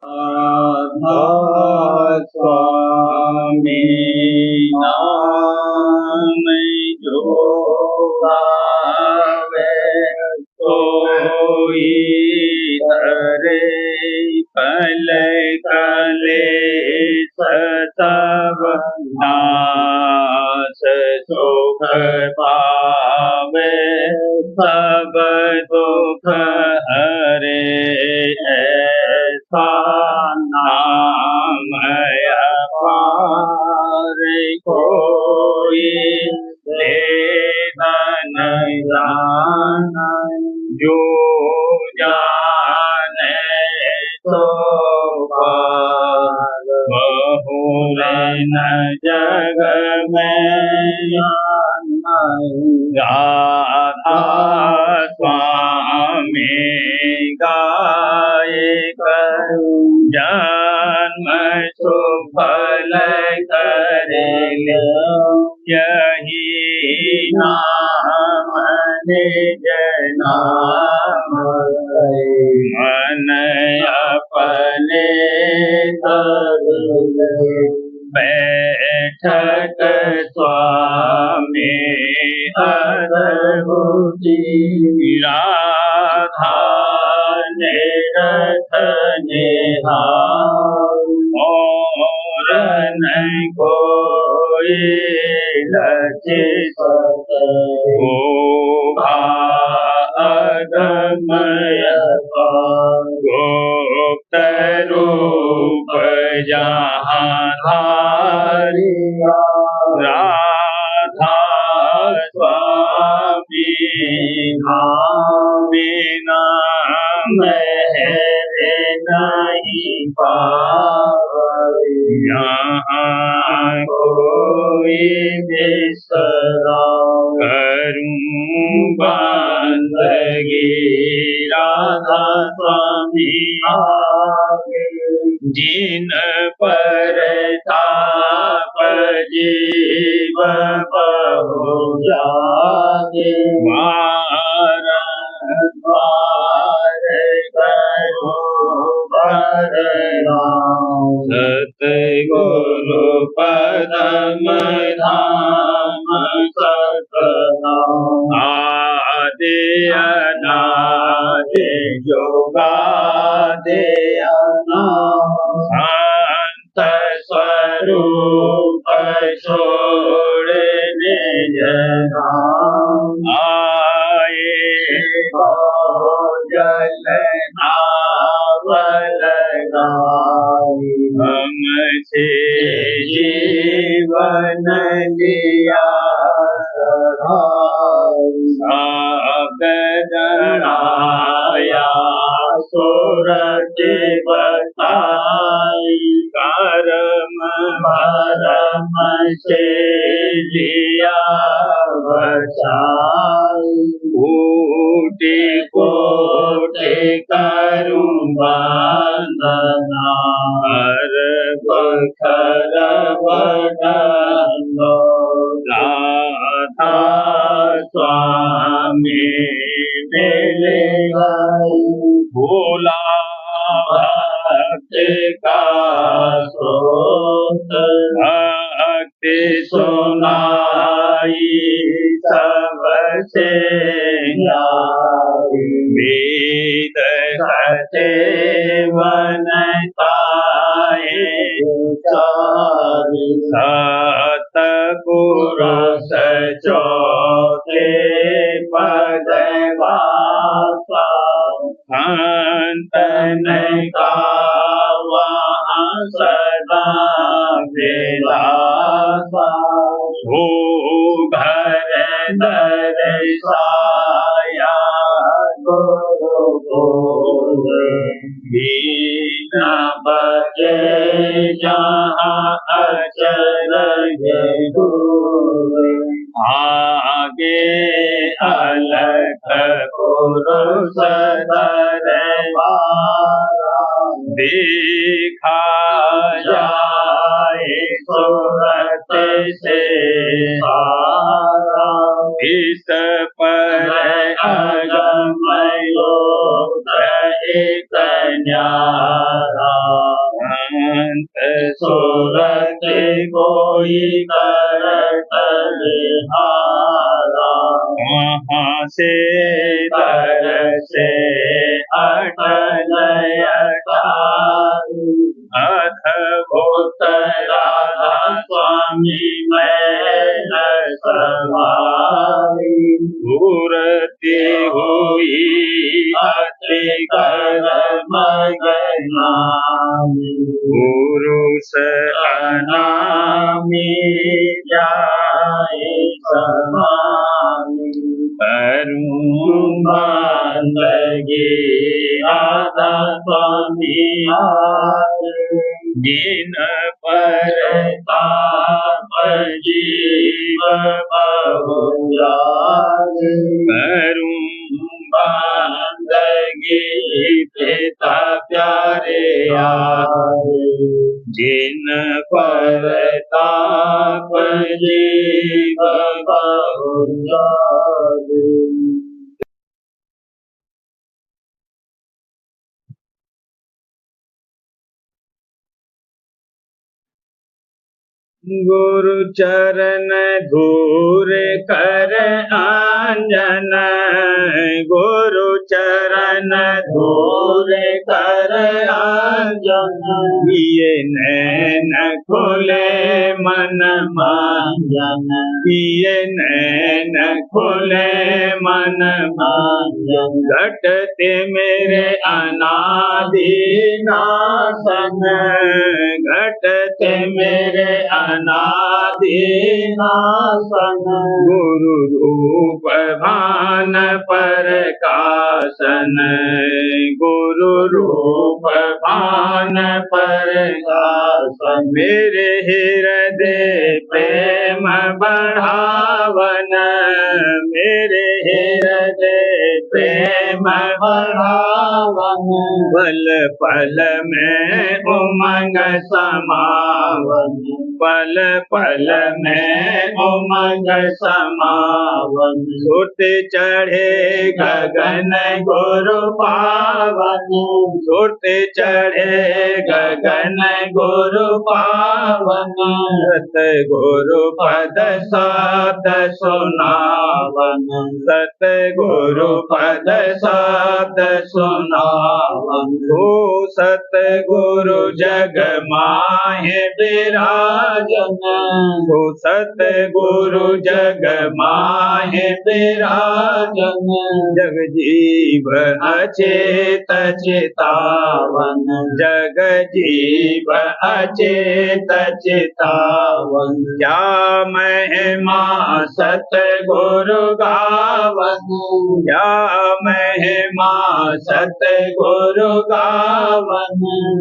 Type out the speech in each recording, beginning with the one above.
राधा स्वामी नाम जो गावे कोई धरे पल कले सब नाश सुख पावे सब दुख हरे ऐसा नाम अपार कोई लेना नहीं जाना जो जाने तो पार बहुरन जग में राधा स्वामी गाये जन्म सुफल करे यही नाम निज नाम मन अपने बैठक स्वामी अद्भुति राधा निरत निहार और नहीं कोई लज्जित हो अगमय गुप्त रूप जहाँ धारिया राधा स्वामी बिना नहीं पावे यहाँ कोई बिसरा करूं बंदगी राधा स्वामी आगे जिन पर ताप जीव बहु जागे बार करो सतगुरु पदम धाम सतनाम आदि अनादि योगादि शांत स्वरूप छोड़ निज धाम आए जल नावल हमसे जीवन लिया सब गणाया सूरज बताई कर्म भरम से लिया बचाई कोटि कोटि करूं वंदना हर बखर बदनो राधा स्वामी मिले गई भोला भक्त का स्रोत भक्ति सुनाई सबसे वेद सचेवन ताये सतगुरु सचोते पद वासा संतन का वहाँ सदा विलासा हो घर दर्शाया गुरु बीना बजे जहाँ अचर आगे अलख पुरुष देखा जाए सूरत से इस पर अगम योग एक न्यारा सूरत कोई करत हारा, वहाँ से तरसे अटल अटारी, अद्भुत राधा स्वामी मैल सवारी, मूर्ति हुई अति कर्म ज्ञानी, पुरुष अनामी जाए समानी, करूं बंदगी राधा स्वामी जिन पर ताप जीव बहु जाए, करूं बंदगी पिता प्यारे आए, जिन पर ताप जीव बहु जाए। गुरु चरण धूर कर आंजन, गुरु चरण धूर कर आंजन, ये नैन खुले मन मांजन, ये नैन खुले मन मांजन, घटते मेरे अनादि नाशन, घटते मेरे अनादि नाशन, गुरु रूप भान प्रकाशन, गुरु रूप भान प्रकाशन, मेरे हृदय प्रेम बढ़ावन, मेरे हृदय प्रेम बढ़ावन, पल पल में उमंग समावन, पल पल में उमंग समावन, सुत चढ़े गगन गुरु पावन, सुत चढ़े गगन गुरु पावन, सत गुरु पद शब्द सुनावन, सत गुरु पद शब्द सुनावन, हो सत गुरु जग माहे विराजन, हो सत गुरु जग माहे विराजन, जग जीव अचेत चितावन, जग जीव अचेत चितावन, क्या महिमा सत गुरु गावन, क्या महिमा सत गुरु गावन,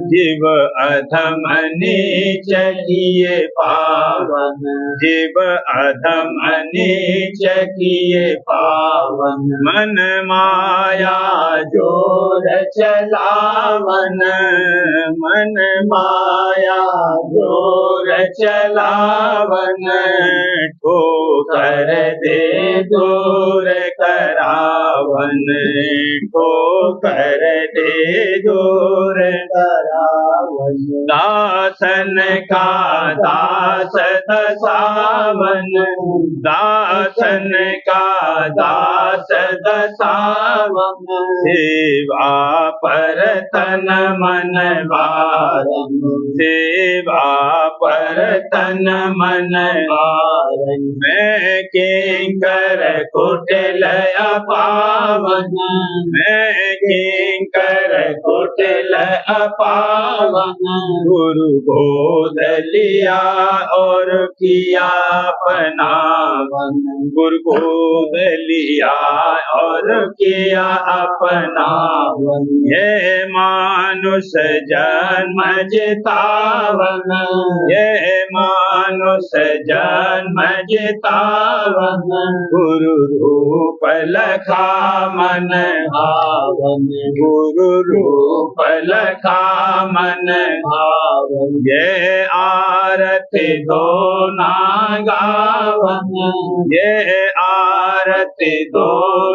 जीव अधम नीच किए पावन, जीव अधम नीच किए पावन, मन माया जोर चलावन, मन माया जोर चलावन, ठोकर दे दूर करावन, ठोकर दे दूर करावन, दासन का दास दसावन, दासन का दास दसावन, सेवा पर तन मन वारन, सेवा पर तन मन वारन, मैं किंकर कुटिल अपावन, मैं किंकर कुटिल अपावन, गुरु गोद लिया और किया अपनावन, गुरु गोद लिया और किया अपनावन, ये मानुष जन्म जितावन, ये मानुष जन्म जितावन, गुरु रूप लखा मन भावन, गुरु रूप लखा मन भावन, ये आरती दो ना गावन, ये आरती दो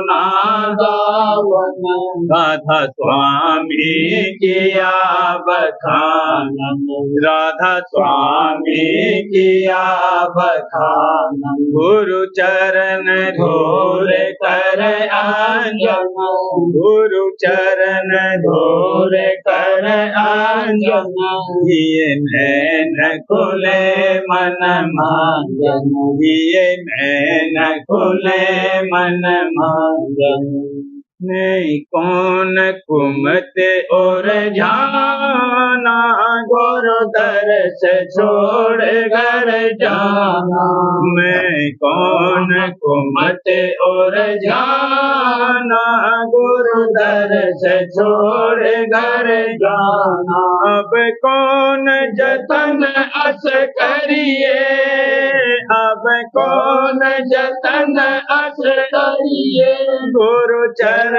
नादावन, राधा स्वामी किया बखान, राधा स्वामी किया बखान। गुरु चरण धूल कर अंजन, गुरु चरण धूल कर अंजन, ये नैन खुले मन मांगन, ये नैन खुले मन मांगन। नहीं कौन कुमते और जाना, गुरु दर्श छोड़ घर जाना। मैं कौन कुमते और जाना, गुरु दर्श छोड़ घर जाना। अब कौन जतन अस करिए, अब कौन जतन अस करिए। गुरु चरण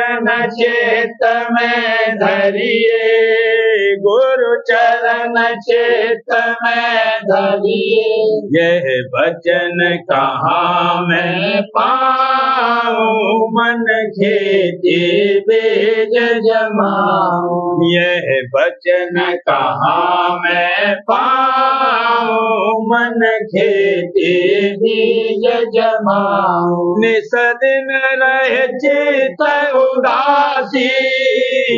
चेत में धरिए, गुरु चरण चेत में धरिए। यह वचन कहाँ मैं पाऊँ, मन खेती बीज जमाऊँ। यह वचन कहाँ मैं पाऊँ, मन खेती बीज जमाऊँ। निस दिन रहे चित उदासी,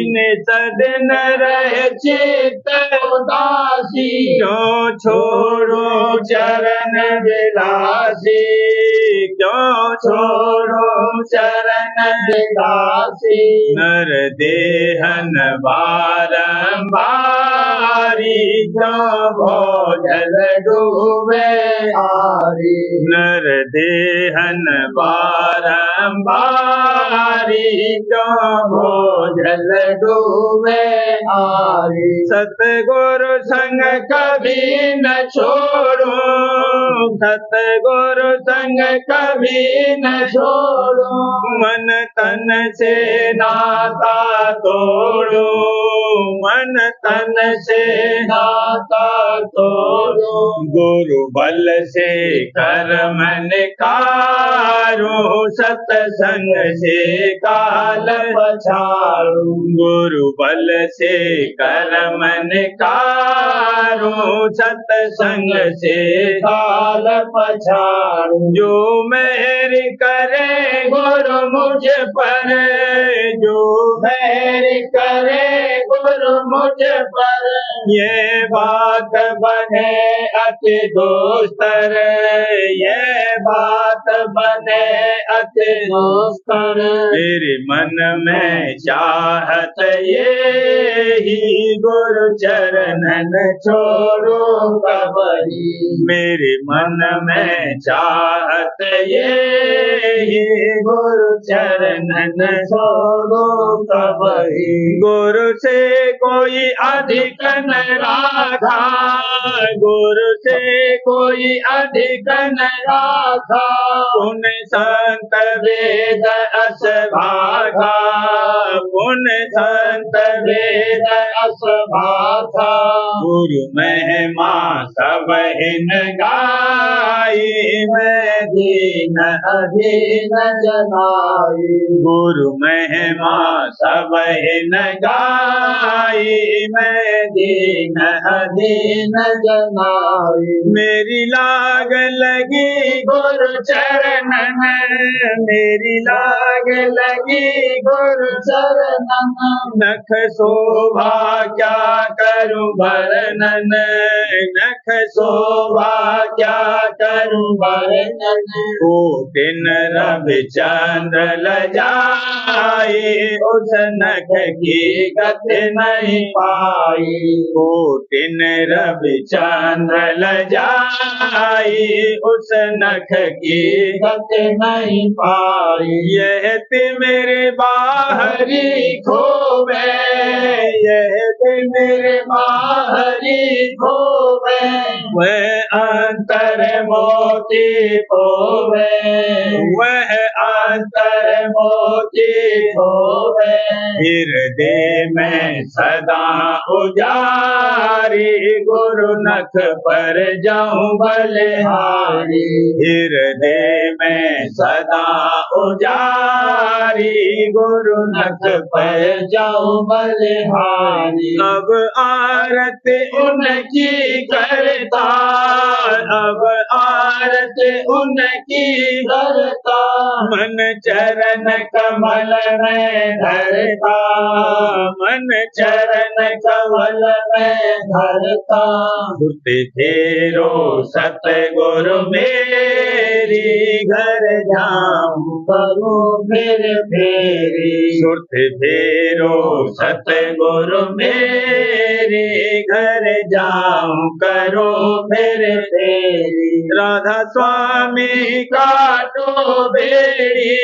निस दिन रहे चित उदासी। क्यों छोड़ो चरण विलासी, क्यों छोड़ो चरण विलासी। नर देहन बारंबारी, क्यों भोजल डूबे आरी। नर देहन बारंबारी, क्यों भोजल डूबे आरी। सतगुरु संग कभी न छोड़ो, सतगुरु संग कभी न छोड़ो। मन तन से नाता तोड़ो, मन तन से नाता तोड़ो। गुरु बल से कर्म निकारो, सत्संग से काल पछाड़ो। गुरु बल से कर्म निकारो, सत्संग से काल पछाड़ो। जो मेहर करे गुरु मुझ पर, जो मेहर करे गुरु मुझ पर। ये बात बने अति दोस्तर, ये बात बने अति दोस्तर। तेरे मन में चाहत ये ही, गुरु चरणन छोड़ो कबही। मेरे मन में चाहत ये ही, गुरु चरणन छोड़ो कबही। गुरु से कोई अधिक न राखा, गुरु से कोई अधिक न राखा। पुन संत वेद अस भागा, पुन संत वेद अस भागा। गुरु महिमा सब हिन गाई, मैं दीन अधीन जनाई। गुरु महिमा सब हिन गाई, मैं दीन अधीन जनाई। मेरी लाग लगी गुरु चरणन, मेरी लाग लगी गुरु चरणन। नख शोभा क्या करूं वर्णन, नख शोभा क्या करूं वर्णन। कोटिन रविचंद्र लजाई, उस नख की गति नहीं पाई। कोटिन रविचंद्र लजाई, उस नख की गति नहीं पाई। यह मेरे बाहरी खोवे, यह मेरे बाहरी खोवे। वह अंतर मोती खोवे, वह अंतर मोती खोवे। हृदय में सदा उजारी, गुरु नख पर जाऊं बलिहारी, हृदय में सदा उजारी, गुरु नख पर जाऊं बलिहारी। अब आरती उनकी करता, अब आरती उनकी करता, मन चरण कमल में धरता, मन चरण कमल में धरता। सुरति फेरो सतगुरु मेरी, घर जाऊं करूं फिर फेरी, सुरति फेरो सतगुरु मेरी, घर जाऊं करूं फिर फेरी। राधा स्वामी काटो बेड़ी,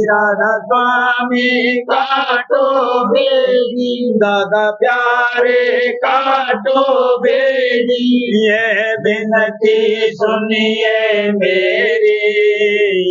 राधा स्वामी काटो बेड़ी, दादा प्यारे काटो बेड़ी, ये बिनती सुनिए मेरी,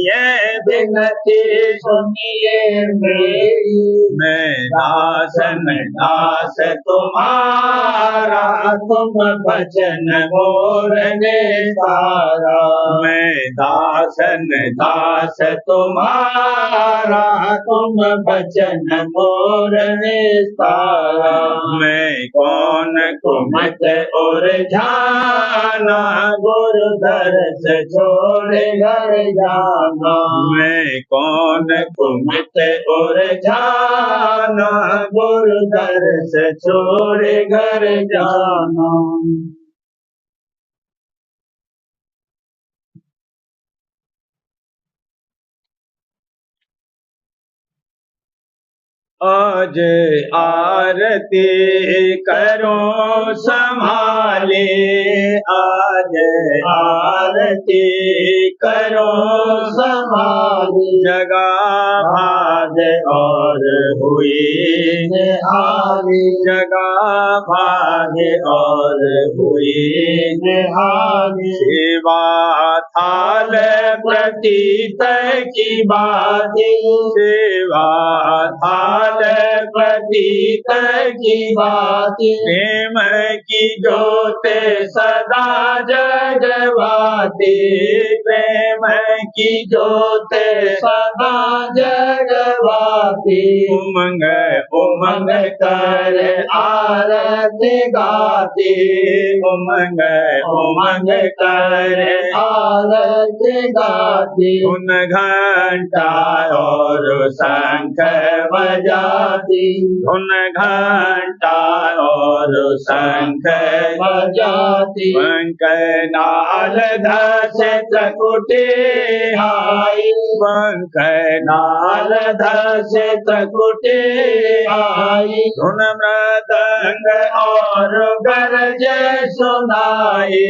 ये बिनती सुनिए मेरी। मैं दासन दास तुम्हारा, तुम भजन मोर निस्तारा, मैं दासन दास तुम्हारा, तुम भजन मोर निस्तारा। मैं कौन कुमत और जाना, गुरु दरस छोड़ घर जाना, मैं कौन कुमत और जाना, गुरु दरस छोड़ घर जाना। आज आरती करो संभाले, आज आरती करो संभाले, जगा भाग और हुई निहारी, जगा भाग और हुई निहारी। सेवा थाल प्रतीत की बाती, सेवा थाल प्रतीत की बाती, प्रेम की ज्योत सदा जगवाती, प्रेम की ज्योत सदा जगवाती। उमंग उमंग कर आरती गाती, उमंग उमंग कर आरती गाती, उन घंटा और शंख बजाती, उन घंटा और शंख बजाती। पंख नाल धस त्रकुटी आई, पंख नाल धस त्रकुटी आई, धुन मृदंग और गरज सुनाई,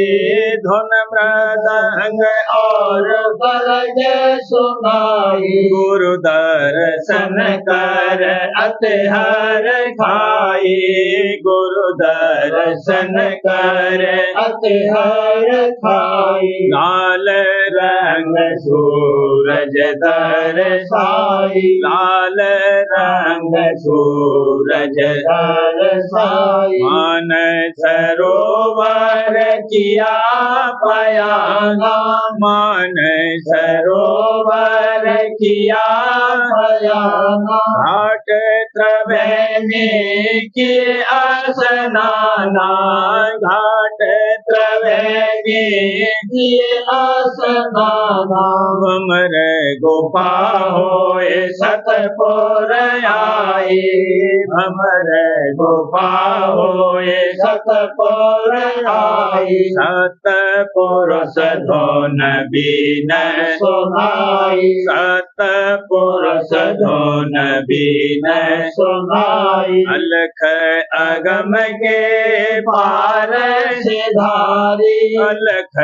धुन मृदंग और गरज सुनाई। गुरु दर्शन कर अतिहर खाई, गुरु दर्शन कर अतिहर खाई। लाल रंग सूरज दर्शाई, लाल रंग सूरज दर्शाई। मान सरोवर किया पयाना, मान सरोवर किया पयाना। घाट त्रिवेणी किए स्नाना, घाट त्रिवेणी किए स्नाना। अमर गोपा होए सतपुर आई, अमर गोपा होए सतपुर आई। सतपुरुष धोन बीन सुनाई, सतपुरुष धोन बीन सुनाई। अलख अगम के पार सिधारी, अलख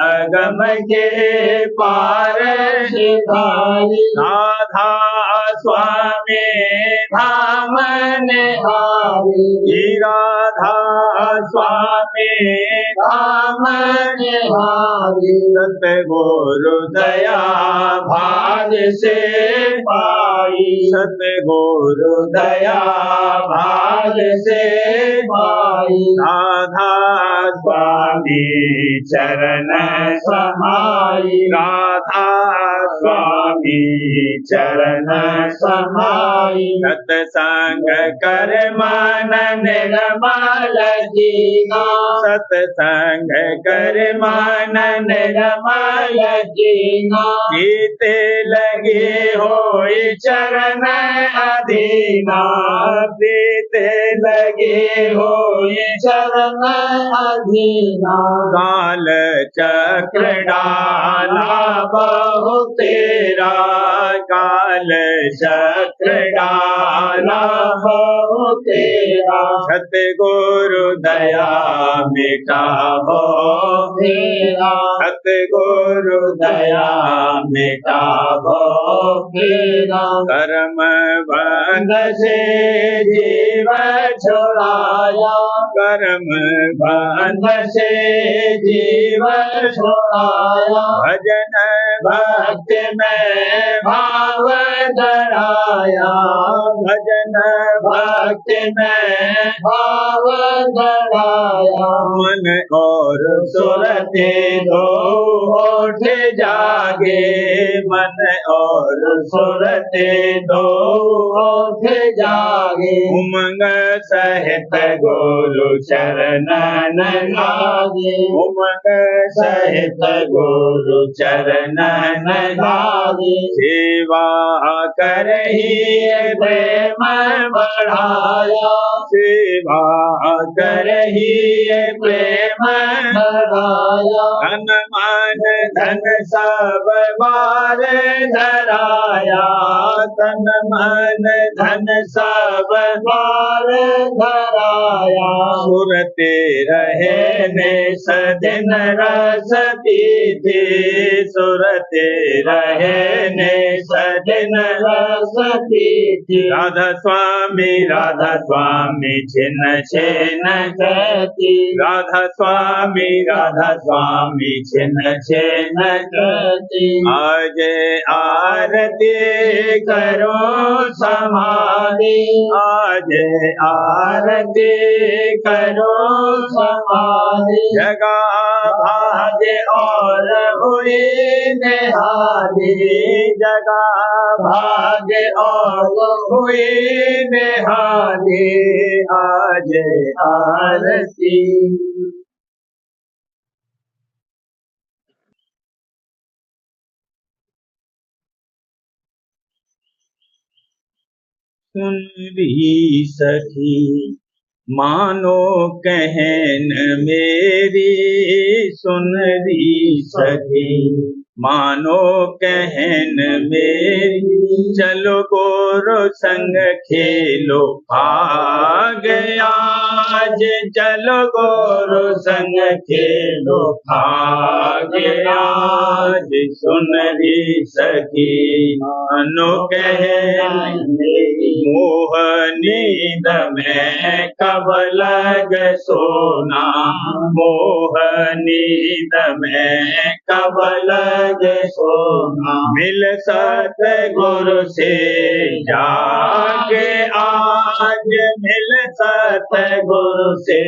अगम के पार सिधारी, राधा स्वामी धाम निहारी, राधा स्वामी धाम निहारी, सतगुरु दया भाग से पाई, सतगुरु दया भाग से पाई, राधा स्वामी चरण समाई, राधा स्वामी चरण समाई, सत्संग कर मन निर्मल जीना, सत्संग कर मन निर्मल जीना, जीते लगे होई चरण अधीना, जीते लगे होई चरण अधीना, काल चक्र डाला बहु तेरा, काल चक्र डाला बहु तेरा, सतगुरु दया मिटावो फेरा, सतगुरु दया मिटावो फेरा, कर्म बंध से जीव छुड़ाया, कर्म बंध से जीव छुड़ाया, भजन भक्ति में भाव धराया, भजन भक्ति में भाव धराया, मन और सुरते दो होठ जागे, मन और सुरते दो होठ जागे, उमंग सहित गुरु चरणन लागे, उमंग सहित गुरु चरणन लागे, सेवा करही प्रेम बढ़ाया, सेवा करही प्रेम बढ़ाया, तन मन धन सब बार धराया, तन मन धन सब बार धराया, सुरते रहे ने सदिन रसती थी, सुरते रहे ने सदिन रसती थी, राधा स्वामी छिन्न छिन्न कहती, राधा स्वामी छिन्न छिन्न कहती, आज आरती करो समाधि, आज आरती करो समाधि, जगा भाग और हुई निहारी, जगा भाग और हुई निहारी, आज आरती। सुन री सखी मानो कहन मेरी, सुन री सखी मानो कहन मेरी, चलो गोरो संग खेलो भाग आज, चलो गोरो संग खेलो भाग आज, सुन री सखी मानो कहन मेरी, मोह नींद में कब लग सोना, मोह नींद में कब लग सोना, मिल सतगुरु से जागे आज, मिल सतगुरु से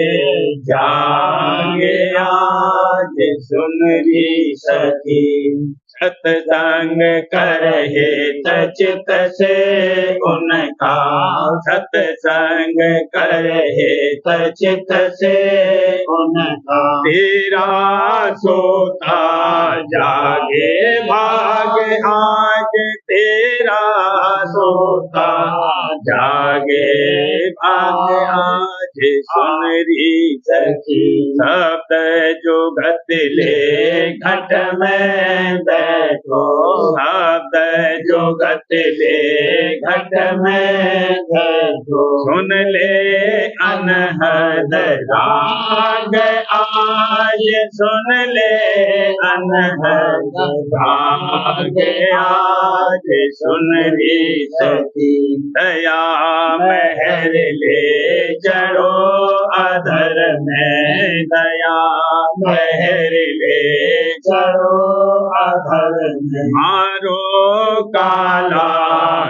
जागे आज, सुन री सखी सत्संग करहे चित से उनका, सत्संग करहे चित से उनका, तेरा सोता जागे भाग आज, तेरा सोता जागे भाग आज, सुन री सखी शब्द जुगत ले घट में बैठो, शब्द जुगत ले घट में सुन ले अनहद राग आज, सुन ले अनहद राग आज, सुन रे सखी दया महर ले चढ़ो अधर में, दया महर ले चढ़ो अधर में, मारो काला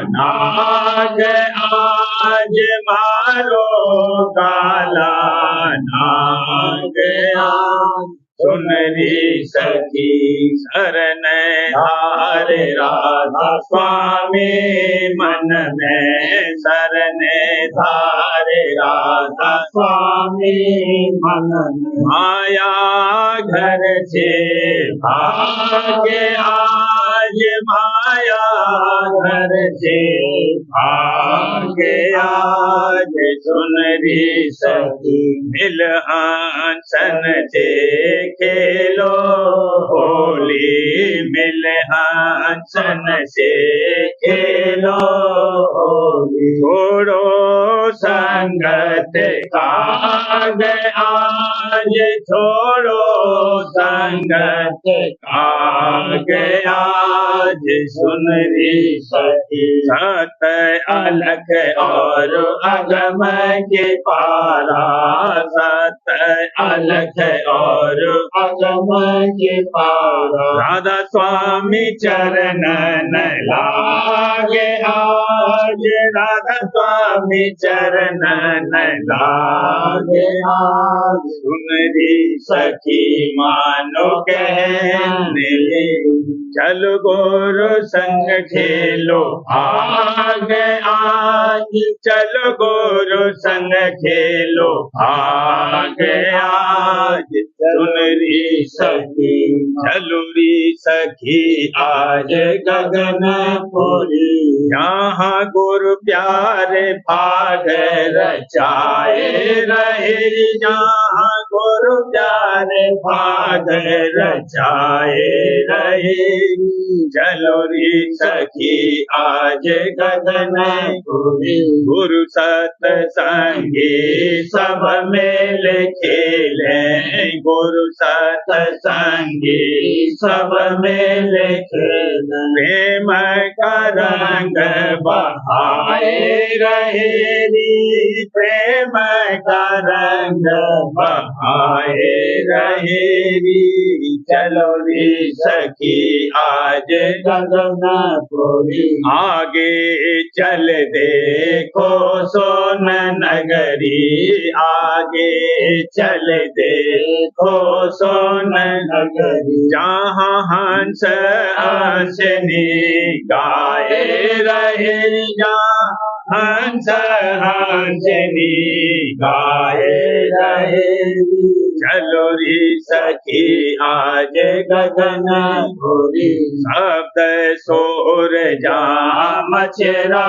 नाग आज, मारो काला नाग आज, सुन री सखी शरण हार राधा स्वामी मन में, शरण धार राधा स्वामी मन में, माया घर से भागे आज, माया घर से भागे आज, सुन री सखी मिल हंसन से खेलो होली, मिल हंसन से खेलो होली, छोड़ो संगत काग आज, छोड़ो संगत काग आज, सुन री सखी सत अलख और अगम के पारा, सत अलख और अगम के पारा, राधा स्वामी चरणन लागे आज, राधा स्वामी चरणन लागे आज, सुन री सखी मानो कहने, चलो गुरु संग खेलो भाग आज, चलो गुरु संग खेलो भाग आज, सुन री सखी चलो री सखी आज गगनपुरी, यहाँ गुरु प्यारे भाग रचाए रहे, जहाँ गुरु प्यारे भाग रचाए रहे, चलो री सखी आज गगनपुरी, गुरु सत्संगी सब मेल खेले, गुरु सत्संगी सब मेल खेले, प्रेम का रंग बहाए रहे री, प्रेम का रंग बहाए रहे री, चलो री सखी आज गगनपुरी, आगे चल देखो सोन नगरी, आगे चल देखो सोन नगरी, जहाँ हंस हंसनी गाए रहे, जहाँ हंस हंसनी गाए रहे, चलो री सखी आज गगनपुरी, शब्द सोर जहाँ मचरा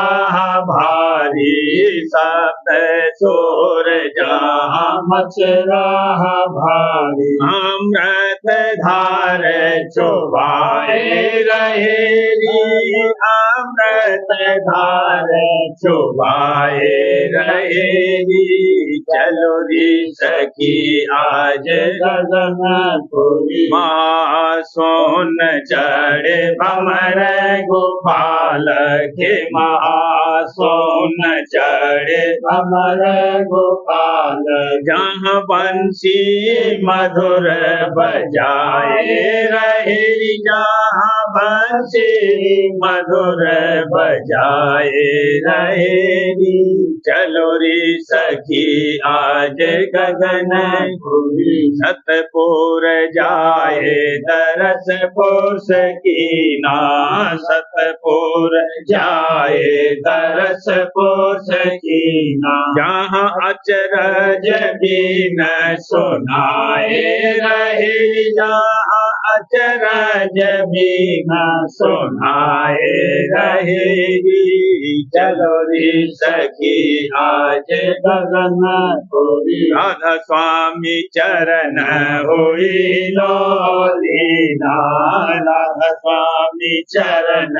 भारी, शब्द सोर जहाँ मचरा भारी, अमृत धार चुबाए रहे री, अमृत धार चुबाए रहे री, चलो री सखी आज गगनपुरी, माँ सोन चढ़े भमर गोपाल के, माँ सोन चढ़े भमर गोपाल, जहाँ बंसी मधुर बजाए रहे, जहाँ बंसी मधुर बजाए रहे, चलो री सखी आज गगनपुरी, सतपुर जाए दरसपुर सकीना, सतपुर जाए दरसपुर सकीना, जहाँ अचरज बीन सुनाए रहे, जहाँ अचरज भी न सुनाए रहेगी। चलो रे सखी आज गगनपुरी, राधा स्वामी चरण हुई लोलीना, राधा स्वामी चरण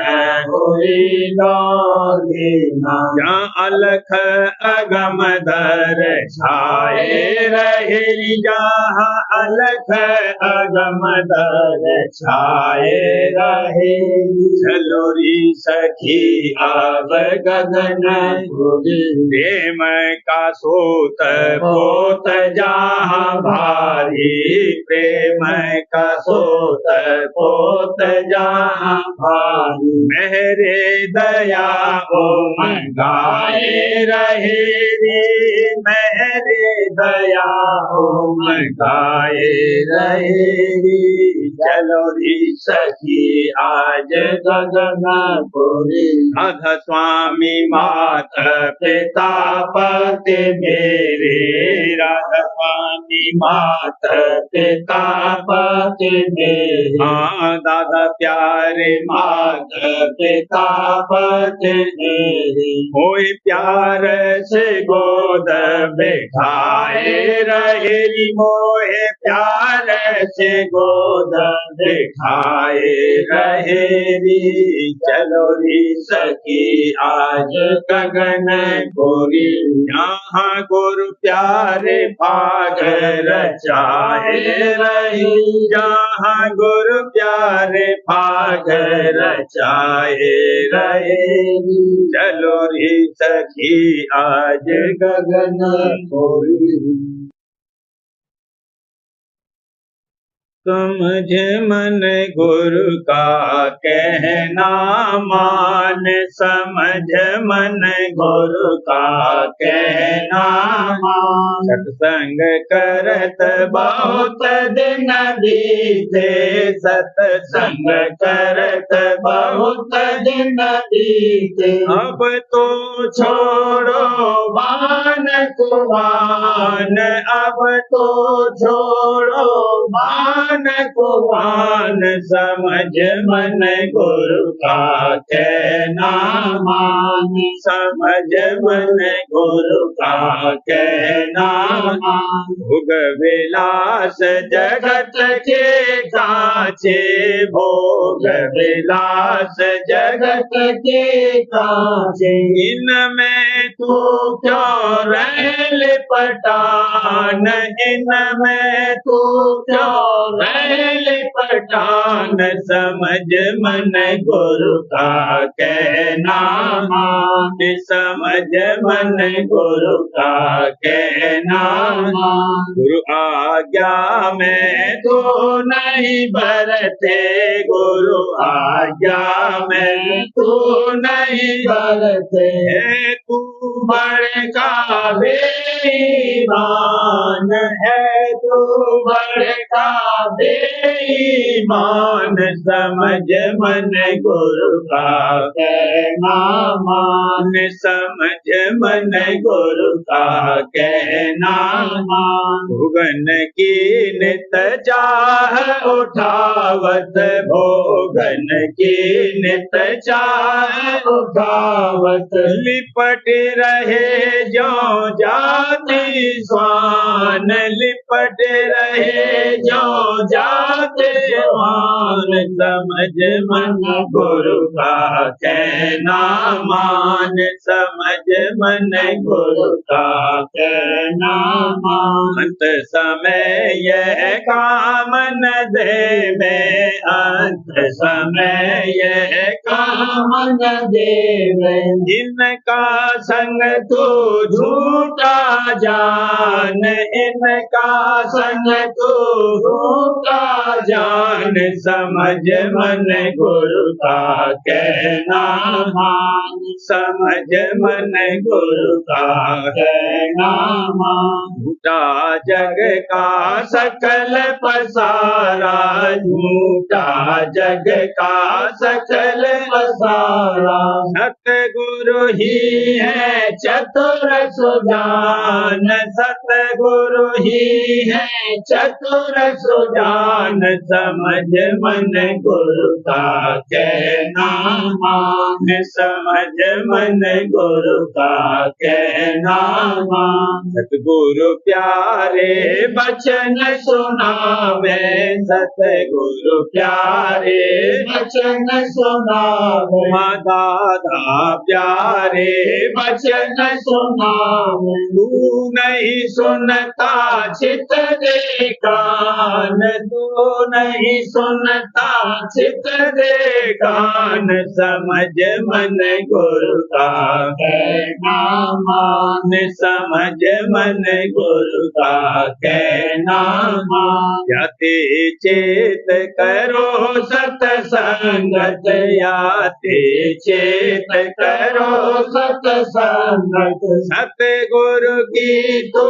हुई लोलीना। जहाँ अलख अगम दर छाए रहे, जहाँ अलख अगम दर छाए रहे। चलो री सखी अब गगनपुरी, प्रेम का सोत पोत जहाँ भारी, प्रेम का सोत पोत जहाँ भारी। मेरे दया ओम गाए रहे रे, मेरे दया ओम गाए रहे रे। चलो री सखी आज गगनपुरी, राधा स्वामी माता पिता पति मेरे, राधा स्वामी माता पिता पति मेरे। हाँ दादा प्यारे माता पिता पति मेरे, कोई प्यार से गोद बिठाए रहे, मोहे प्यार से गोद बिठाए रहे। चलो री सखी आज गगनपुरी, यहाँ गुरु प्यारे भाग रचाए रही, जहाँ गुरु प्यारे भाग रचाए रहे। चलो री सखी आज गगनपुरी। समझ मन गुरु का कहना मान, समझ मन गुरु का कहना मान। सत्संग करत बहुत दिन बीते, सत्संग करत बहुत दिन बीते। अब तो छोड़ो बान कुबान, अब तो छोड़ो बान कुबान। समझ मन गुरु का कहना मान, समझ मन गुरु का कहना मान। भोग विलास जगत के काचे, भोग विलास जगत के काचे। इनमें तू क्यों रह लिपटान, इनमें तू क्यों रह लिपटान। समझ मन गुरु का कहना मान, समझ मन गुरु का कहना मान। गुरु आज्ञा में तो नहीं बरते, गुरु आज्ञा में तू नहीं बरते। तू बड़का बेईमान है, तू बड़का बेईमान। समझ मन गुरु का कहना मान, समझ मन गुरु का कहना मान। भुवन की नित चाह उठावत, भोगन की नित चाह उठावत। लिपट रहे जो जाति स्वान, लिपट रहे जो जाति स्वान। समझ मन गुरु का कहना मान, समझ मन गुरु का कहना मान। अंत समय यह काम न दे में, अंत समय यह काम न दे में। इनका संग तू झूठा जान, इनका संग तू झूठा जान। समझ मन गुरु का कहना मान, समझ मन गुरु का कहना मान। झूठा जग का सकल पसारा, झूठा जग का सकल पसारा। सत सतगुरु ही है चतुर सुजान, सतगुरु ही है चतुर सुजान, समझ मन गुरु का कहना मान, समझ मन गुरु का कहना मान। सतगुरु प्यारे बचन सुनावे, सतगुरु प्यारे बचन सुनावे, दादा प्यारे बचन सुनावे। तू नहीं सुनता चित दे कान, तू नहीं सुनता चित दे कान, समझ मन गुरु का कहना मान, समझ मन गुरु का कहना मान। याते चेत करो सतसंगत, याते चेत करो सतसंगत, सतगुरु की तो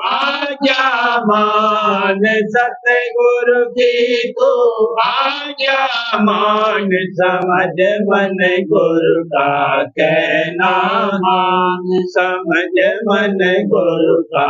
आज्ञा मान, सतगुरु की तो आज्ञा मान, समझ मन गुरु का कहना मान, समझ मन गुरु का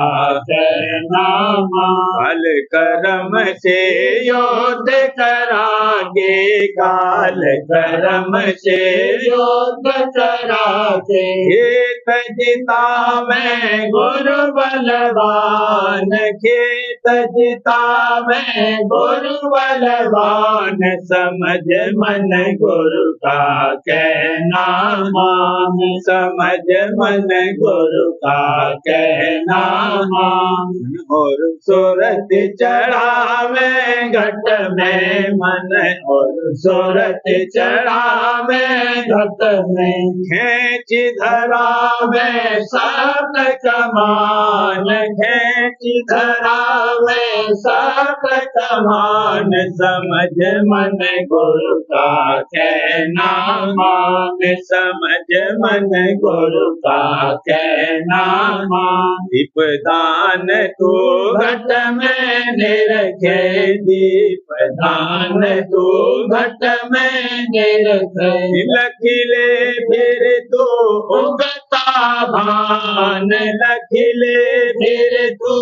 कहना मान। काल कर्म से योद्ध करागे, काल कर्म से योद्ध करागे, खेत जिता मैं गुरु बलवान, खेत जिता मैं गुरु बलवान, समझ मन गुरु का कहना मान, समझ मन गुरु का कहना मान। और सूरत चढ़ावे घट में मन, और सूरत चढ़ावे घट में, खेच धरावे सात कमान, खेच धरावे सात कमान, समझ मन गुरु का कहना मान, समझ मन गुरु का कहना मान। दीपदान तू घट में निरखे, दीपदान तू घट में निरखे, लखिले फिर तू उगता भान, लखिले फिर तू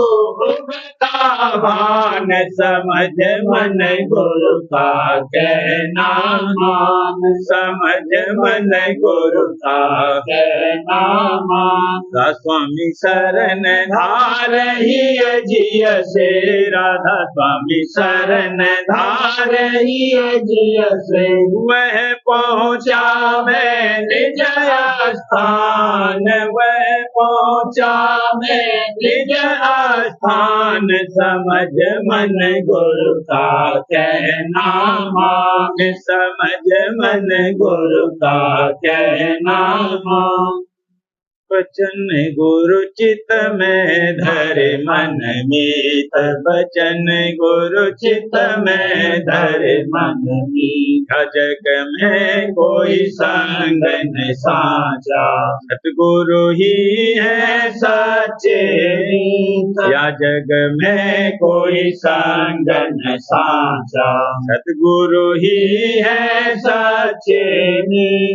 उगता भान, समझ मन गुरु का कहना मान, समझ मन गुरु का कहना मान। स्वामी शरण धारही जिय से, राधा स्वामी शरण धारही जिय से, वह पहुँचा मैं निज स्थान, वह पहुँचा मैं निज स्थान, समझ मन गुरु का कहना मान, समझ मन गुरु का कहना मान। बचन गुरु चित में धरे मन मीत, बचन गुरु चित में धरे मन मीत, जग में कोई संग न साचा, सतगुरु ही है सच्चे, या जग में कोई संग न साचा, सतगुरु ही है सच्चे।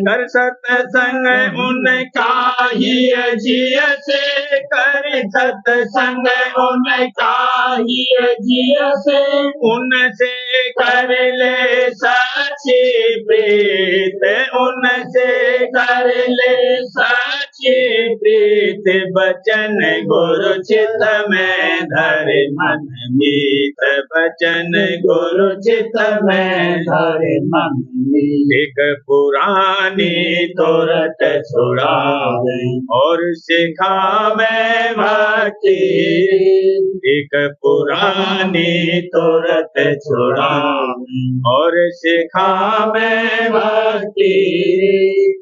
कर सत्संग उनका ही जिय से, कर सत्संग उनका ही जिय से, उनसे कर ले सच्ची प्रीत, उनसे कर ले सच्ची प्रीत, बचन गुरु चित में धरे मन मीत, बचन गुरु चित में धरे मन मीत। एक पुरानी तुरत छुड़ावे और सिखावे भक्ति, एक पुरानी तुरत छुड़ावे और सिखावे भक्ति,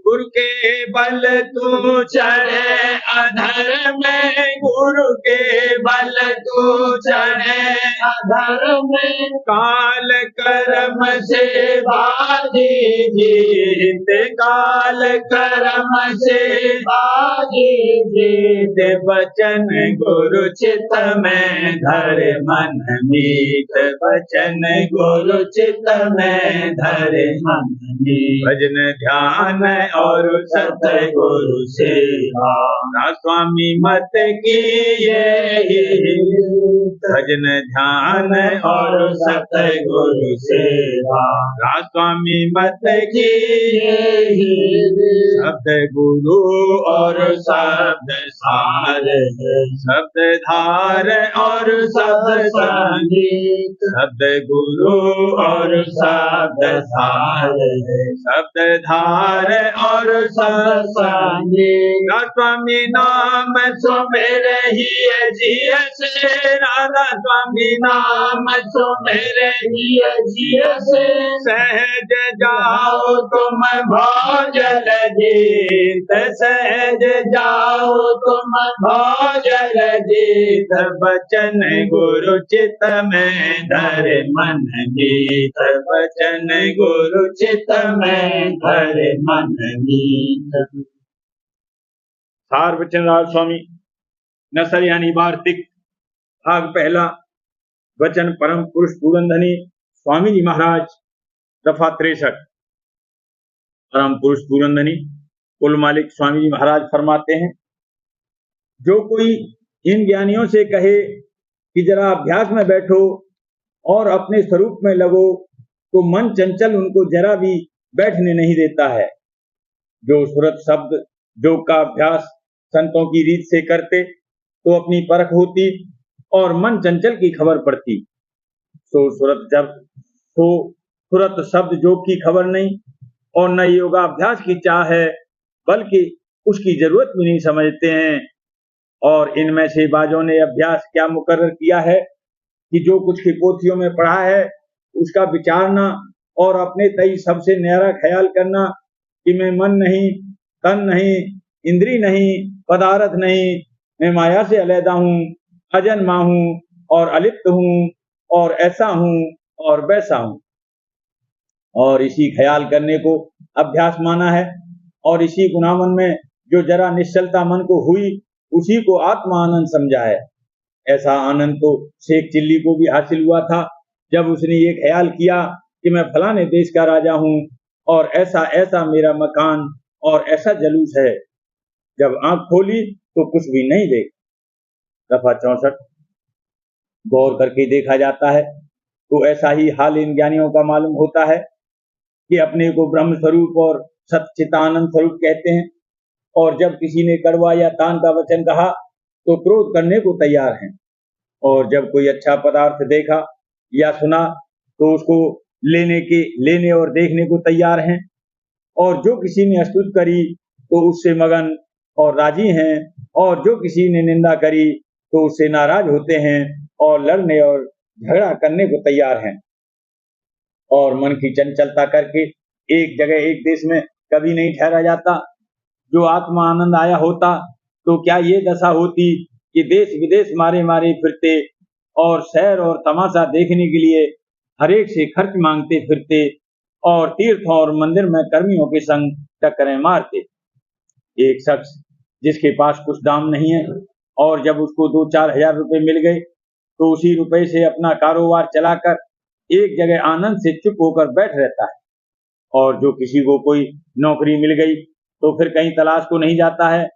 गुरु के बल तू चढ़े अधर में, गुरु के बल तू चढ़े अधर में, काल कर्म से बाजी जीत, काल कर्म से बाजी जीत, वचन गुरु चित में धर मन मीत, वचन गुरु चित में धर मन मीत, भजन ध्यान और सतगुरु सेवा, स्वामी मत की ये भजन ध्यान और सतगुरु सेवा, स्वामी मत की शब्द गुरु और शब्द सार, शब्द धार और शब्द संगीत, शब्द गुरु और शब्द सार, शब्द धार और शब्द संगीत, स्वामी नाम सुमेरे ही जिय से, राधा स्वामी नाम सुमेरे ही जिय से, सहज जाओ तुम भोजन जीत, सहज जाओ तुम भोजन जीत, वचन गुरु चित में धर मन मीत, वचन गुरु चित में धर मन मीत। सार वचनराज स्वामी नसर यानी वार्तिक भाग पहला, वचन परम पुरुष पूरनधनी स्वामी जी महाराज, दफा 63। परम पुरुष पूरनधनी कुल मालिक स्वामी जी महाराज फरमाते हैं, जो कोई इन ज्ञानियों से कहे कि जरा अभ्यास में बैठो और अपने स्वरूप में लगो, तो मन चंचल उनको जरा भी बैठने नहीं देता है। जो सुरत शब्द योग का अभ्यास संतों की रीत से करते तो अपनी परख होती और मन चंचल की खबर पड़ती। तो सुरत शब्द योग की खबर नहीं और न योगाभ्यास की चाह है, बल्कि उसकी जरूरत भी नहीं समझते हैं। और इनमें से बाजों ने अभ्यास क्या मुकर्रर किया है कि जो कुछ की पोथियों में पढ़ा है उसका विचारना और अपने तई सबसे न्यारा ख्याल करना कि मैं मन नहीं, तन नहीं, इंद्री नहीं, पदार्थ नहीं, मैं माया से अलहदा हूँ, अजन्मा हूँ और अलिप्त हूँ और ऐसा हूँ और वैसा हूँ। और इसी ख्याल करने को अभ्यास माना है। और इसी गुनामन में जो जरा निश्चलता मन को हुई, उसी को आत्मा आनंद समझा है। ऐसा आनंद तो शेख चिल्ली को भी हासिल हुआ था, जब उसने ये ख्याल किया कि मैं फलाने देश का राजा हूँ और ऐसा ऐसा मेरा मकान और ऐसा जलूस है। जब आंख खोली तो कुछ भी नहीं देखा। दफा 64। गौर करके देखा जाता है तो ऐसा ही हाल इन ज्ञानियों का मालूम होता है कि अपने को ब्रह्म स्वरूप और सच्चिदानंद स्वरूप कहते हैं, और जब किसी ने कड़वा या तान का वचन कहा तो क्रोध करने को तैयार हैं, और जब कोई अच्छा पदार्थ देखा या सुना तो उसको लेने और देखने को तैयार हैं, और जो किसी ने स्तुति करी तो उससे मगन और राजी हैं, और जो किसी ने निंदा करी तो उससे नाराज होते हैं और लड़ने और झगड़ा करने को तैयार हैं। और मन की चंचलता करके एक जगह एक देश में कभी नहीं ठहरा जाता। जो आत्मा आनंद आया होता तो क्या ये दशा होती कि देश विदेश मारे मारे फिरते और सैर और तमाशा देखने के लिए हरेक से खर्च मांगते फिरते और तीर्थों और मंदिर में कर्मियों के संग टक्करें मारते। एक शख्स जिसके पास कुछ दाम नहीं है और जब उसको 2-4 हजार रुपए मिल गए तो उसी रुपए से अपना कारोबार चलाकर एक जगह आनंद से चुप होकर बैठ रहता है। और जो किसी को कोई नौकरी मिल गई तो फिर कहीं तलाश को नहीं जाता है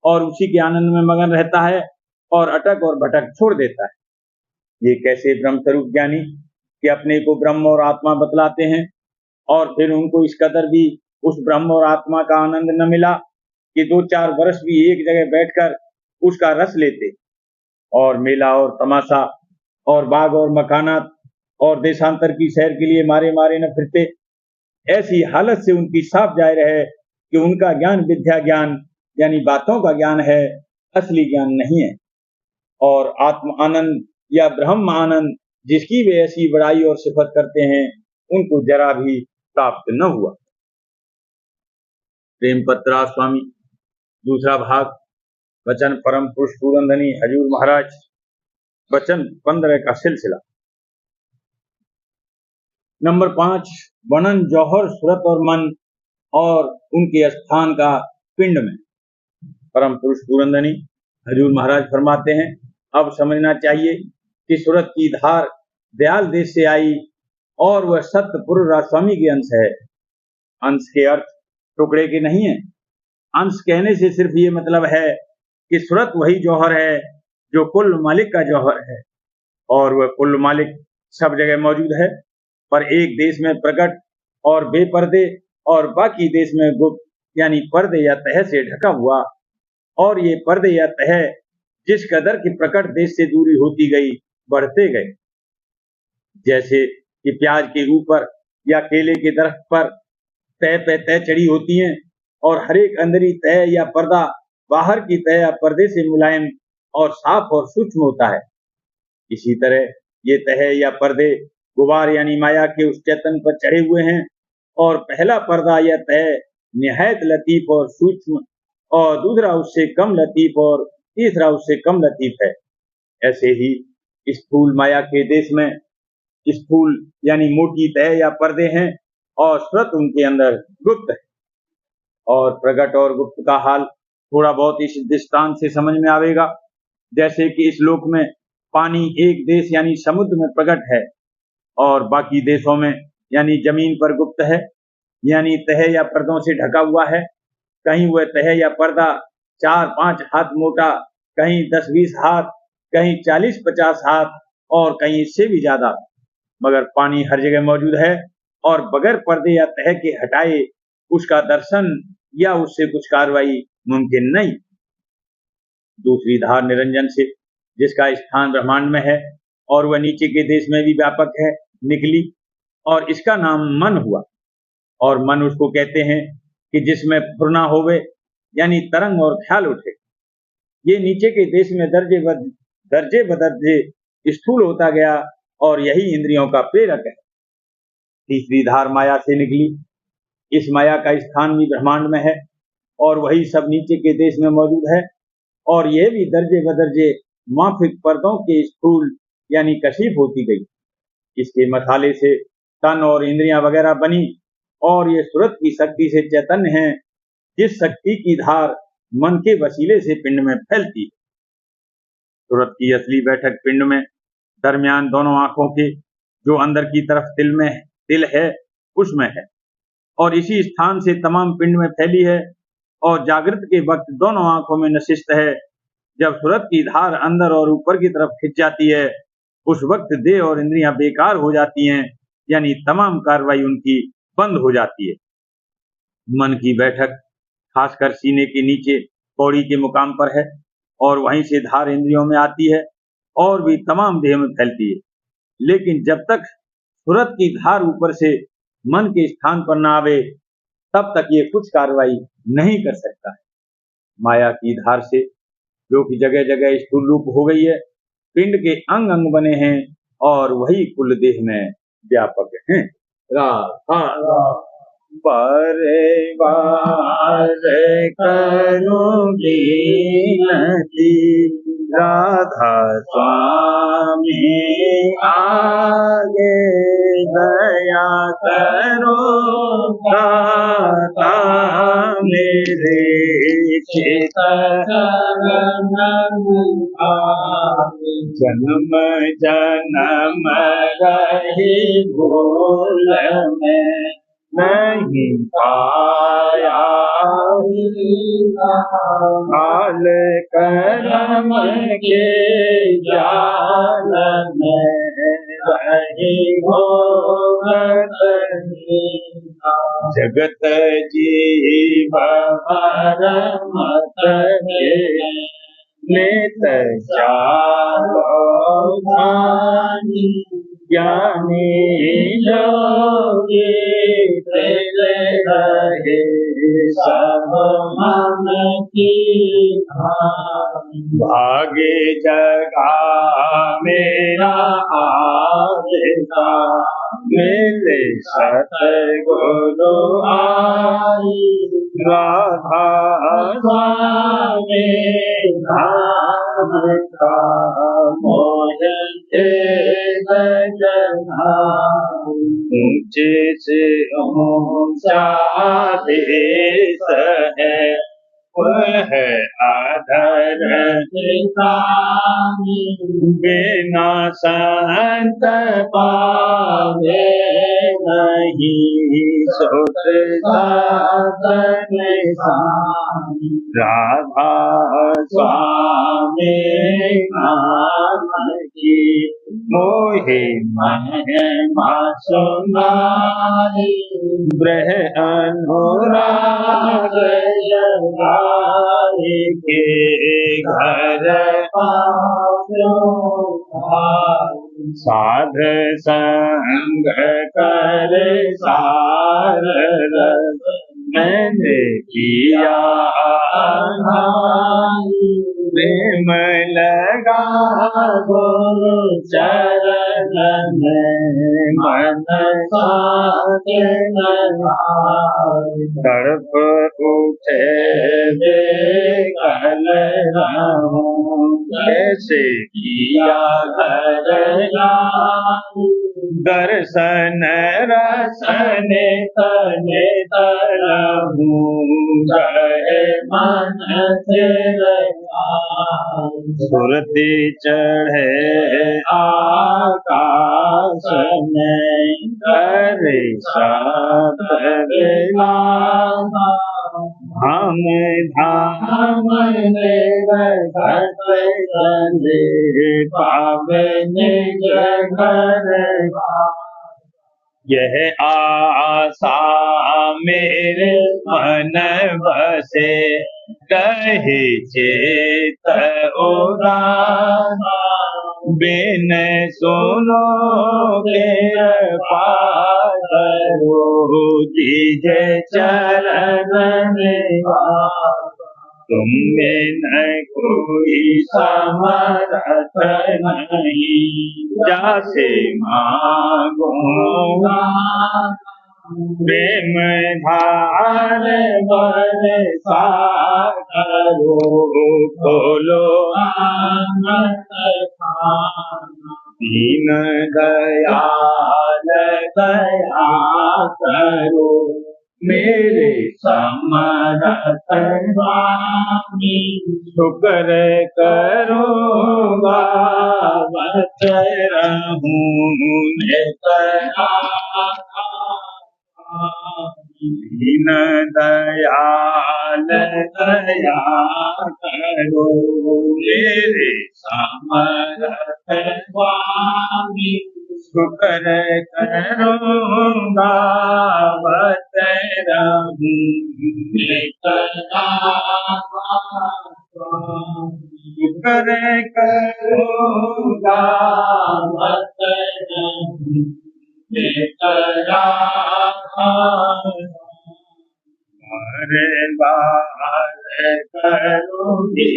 और उसी के आनंद में मगन रहता है और अटक और भटक छोड़ देता है। ये कैसे ब्रह्म स्वरूप ज्ञानी कि अपने को ब्रह्म और आत्मा बतलाते हैं और फिर उनको इस कदर भी उस ब्रह्म और आत्मा का आनंद न मिला कि 2-4 वर्ष भी एक जगह बैठकर उसका रस लेते और मेला और तमाशा और बाग और मकानात और देशांतर की सैर के लिए मारे मारे न फिरते। ऐसी हालत से उनकी साफ जाहिर है कि उनका ज्ञान विद्या ज्ञान यानी बातों का ज्ञान है, असली ज्ञान नहीं है। और आत्म आनंद या ब्रह्म आनंद जिसकी वे ऐसी बड़ाई और सिफत करते हैं, उनको जरा भी प्राप्त न हुआ। प्रेम पत्रा स्वामी दूसरा भाग वचन परम पुरुष पूरनधनी हजूर महाराज, वचन 15 का सिलसिला। नंबर 5, वर्णन जौहर, सूरत और मन और उनके स्थान का पिंड में। परम पुरुष पूरनधनी हजूर महाराज फरमाते हैं, अब समझना चाहिए कि सूरत की धार दयाल देश से आई और वह सत्यपुर राजस्वामी के अंश है। अंश के अर्थ टुकड़े के नहीं है। अंश कहने से सिर्फ ये मतलब है कि सूरत वही जौहर है जो कुल मालिक का जौहर है, और वह कुल मालिक सब जगह मौजूद है, पर एक देश में प्रकट और बेपर्दे और बाकी देश में गुप्त यानी पर्दे या तह से ढका हुआ। और ये पर्दे या तह जिस कदर की प्रकट देश से दूरी होती गई बढ़ते गए, जैसे कि प्याज के ऊपर या केले के दरख्त पर तह पे तह चढ़ी होती हैं और हर एक अंदरी तह या पर्दा बाहर की तह या पर्दे से मुलायम और साफ और सूक्ष्म होता है, इसी तरह ये तह या पर्दे गुबार यानी माया के उस चेतन पर चढ़े हुए हैं, और पहला पर्दा या तह निहायत लतीफ और सूक्ष्म, और दूसरा उससे कम लतीफ, और तीसरा उससे कम लतीफ है। ऐसे ही स्थूल माया के देश में स्थूल यानी मोटी तह या पर्दे हैं और सूरत उनके अंदर गुप्त है। और प्रकट और गुप्त का हाल थोड़ा बहुत इस दृष्टांत से समझ में आवेगा, जैसे कि इस लोक में पानी एक देश यानी समुद्र में प्रकट है और बाकी देशों में यानी जमीन पर गुप्त है, यानी तह या पर्दों से ढका हुआ है। कहीं वह तह या पर्दा 4-5 हाथ मोटा, कहीं 10-20 हाथ, कहीं 40-50 हाथ और कहीं इससे भी ज्यादा, मगर पानी हर जगह मौजूद है और बगैर पर्दे या तह के हटाए उसका दर्शन या उससे कुछ कार्रवाई मुमकिन नहीं। दूसरी धार निरंजन से, जिसका स्थान ब्रह्मांड में है और वह नीचे के देश में भी व्यापक है, निकली और इसका नाम मन हुआ। और मन उसको कहते हैं कि जिसमें फुरना होवे यानी तरंग और ख्याल उठे। ये नीचे के देश में दर्जे बदर्जे स्थूल होता गया और यही इंद्रियों का प्रेरक है। तीसरी धार माया से निकली। इस माया का स्थान भी ब्रह्मांड में है और वही सब नीचे के देश में मौजूद है, और यह भी दर्जे बदर्जे माफिक पर्दों के स्थूल यानी कशीफ होती गई। इसके मसाले से तन और इंद्रियां वगैरह बनी, और ये सूरत की शक्ति से चैतन्य है, जिस शक्ति की धार मन के वसीले से पिंड में फैलती है। सूरत की असली बैठक पिंड में दरमियान दोनों आंखों के, जो अंदर की तरफ तिल है उसमें है, और इसी स्थान से तमाम पिंड में फैली है, और जागृत के वक्त दोनों आंखों में नशिस्त है। जब सूरत की धार अंदर और ऊपर की तरफ खिंच जाती है, उस वक्त देह और इंद्रियां बेकार हो जाती हैं, यानी तमाम कार्रवाई उनकी बंद हो जाती है। मन की बैठक खासकर सीने के नीचे पौड़ी के मुकाम पर है, और वहीं से धार इंद्रियों में आती है और भी तमाम देह में फैलती है। लेकिन जब तक सूरत की धार ऊपर से मन के स्थान पर न आवे, तब तक ये कुछ कार्रवाई नहीं कर सकता है। माया की धार से, जो कि जगह जगह स्थूल रूप हो गई है, पिंड के अंग अंग बने हैं और वही कुल देह में व्यापक हैं। राधा परिवार करूंगी नदी, राधा स्वामी आगे दया करो, दाता मेरे चित जन्म जन्म रही भूल में नहीं पाया, हाल करम के जाल में रही भोगत, जगत जीव मत नेत चालो ज्ञानी योगी रहे सब मन की भागे जगा मेरा देता मेरे सतगुरु आई राधा स्वामी धाम का मोहे सजना ऊंचे से ऊंचा देश है वह आदर बिना संत पावे नहीं सुत साधन राधा स्वामी नाम की मोहे महिमा सुनाई ब्रह अनुराग जगाए के घर साध संग कर सार मैंने किया प्रेम लगा गुरु चरण में मन तड़प उठे बेकल कैसे किया घर दर्शन रसने तने तरहूँ गए मन से सुरती चढ़े आकाश में करे सात हम धाम ने घट चले पावे निज घर यह आशा मेरे मन बसे कहे चेत उदास बिन सुनो के पारो दीजे चरण तुम में न कोई समर्थ नहीं जासे मांगूंगा प्रेम धार बरसा करो खोलो दीन दयाल दया करो मेरे समरथ स्वामी शुक्र करूँगा बच रहूँ दीन दयाल दया करो मेरे समरथ स्वामी शुक्र करूँगा बच रहूँ शुक्र करूँगा बच रहूँ हरे बार करूँगी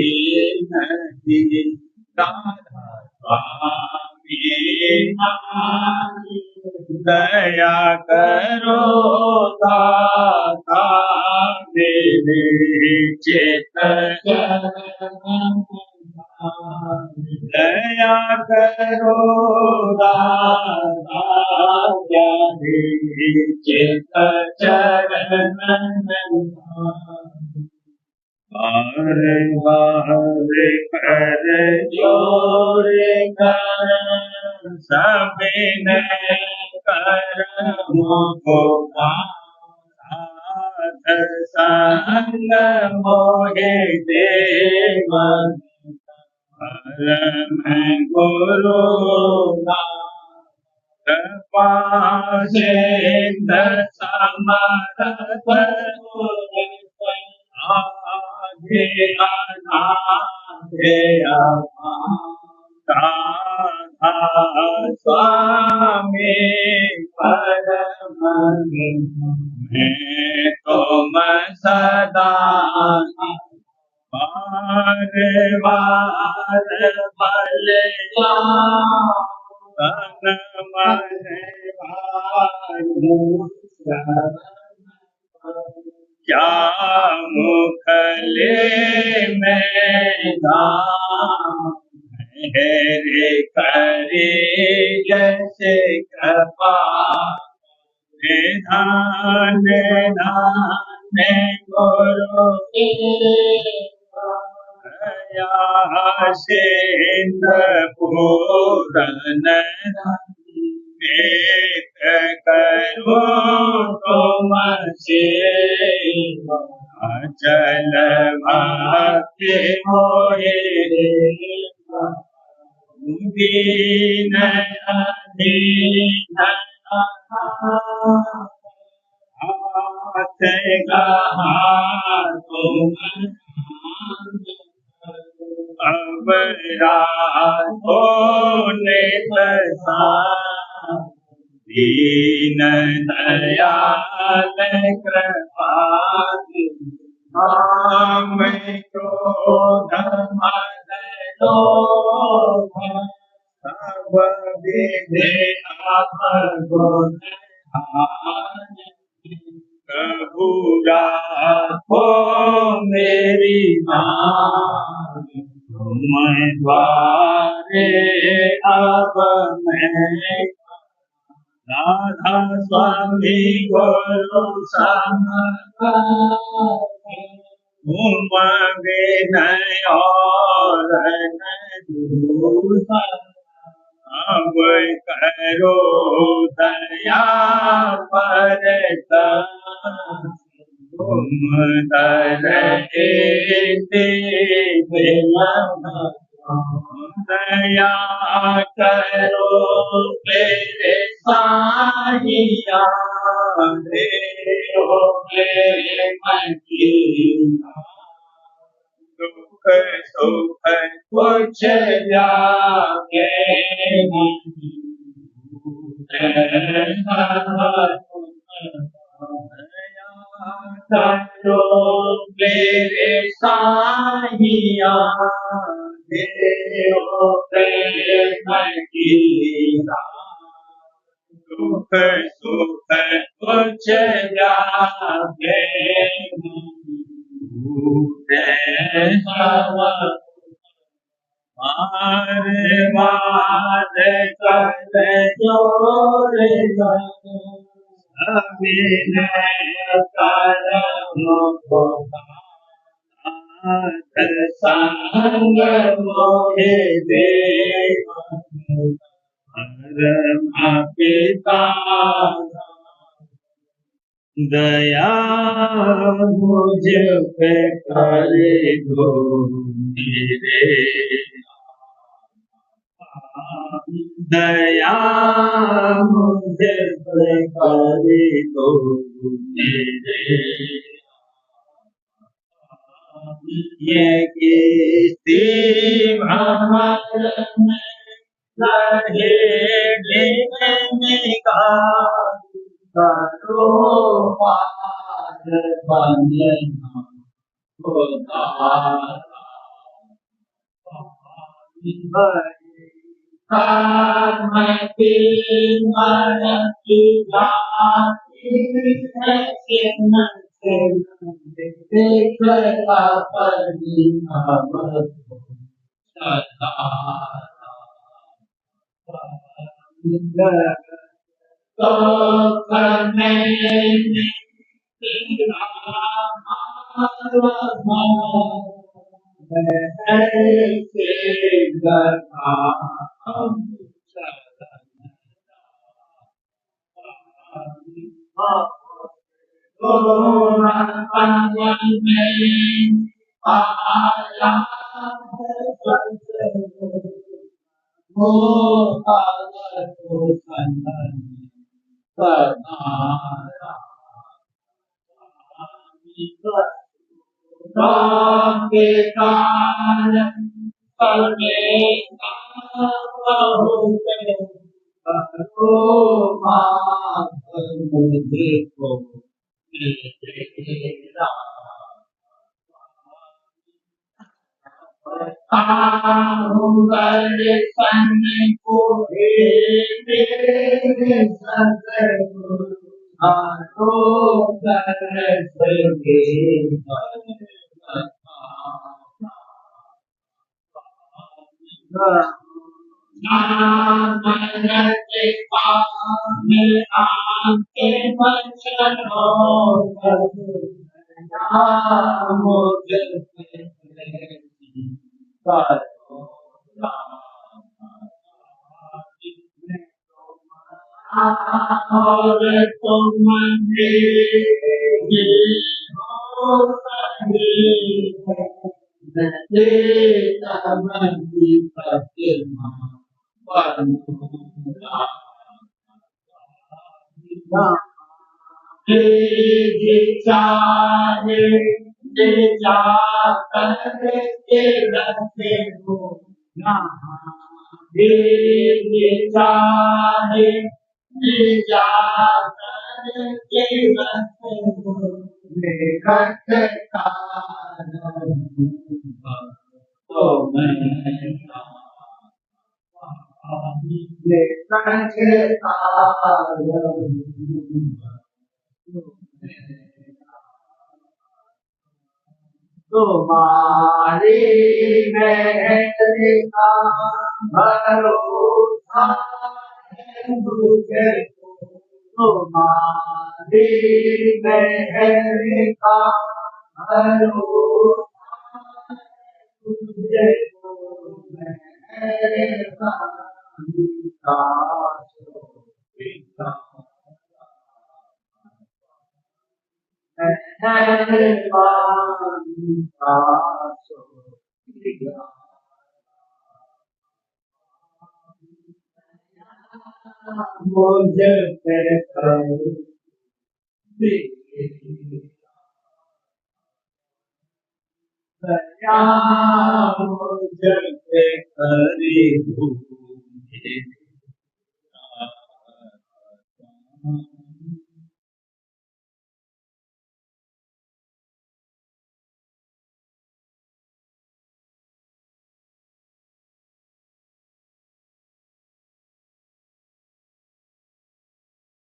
नहीं राधा स्वामी दया करो दाता मेरे चित दया करो दाता चित चरण बार बार कर जोर कर सबिन करमो को साथ संग मोहे देव परम गुरु कृपा सिंध समर्थ आधे अनाधे राधा स्वामी परम मैं तुम सदा बार बार बल तन मन भानु क्या मुखले में धाम रे करे जैसे कृपा निधान दान गुरु दया सिंध पूरन एक करो तुम से अचल भक्ति होए दीन अधीन हाथ गहा तुम अब राधो ने दीन दयाल कृपाल हम क्रोध मद लोभ सब विधि अपगुण प्रभु राखो मेरी माँ तुम द्वारे अब मैं राधा स्वामी गुरु समर्थ तुम विनय और अब करो दया पर तुम दरते दया करो मेरे साहिया देव मेरे मन की दुख सुख कुछ जागे करो मेरे साहिया देव प्रेम की दुख सुख कुछ जागे मारे मारे कर जोर अभिनय संग मोहे देव परम पिता दया मुझ पे करे दो मेरे दया मुझ पे करे दो मेरे ये कीर्ति भ्रमर में लहे का करो पार बंधना कर्मति मन की जाति देख तो करने के कारण तुम्हारी मेहर का भरोसा है मुझे, तुम्हारी मेहर का भरोसा है मुझे, मेरे का मुझे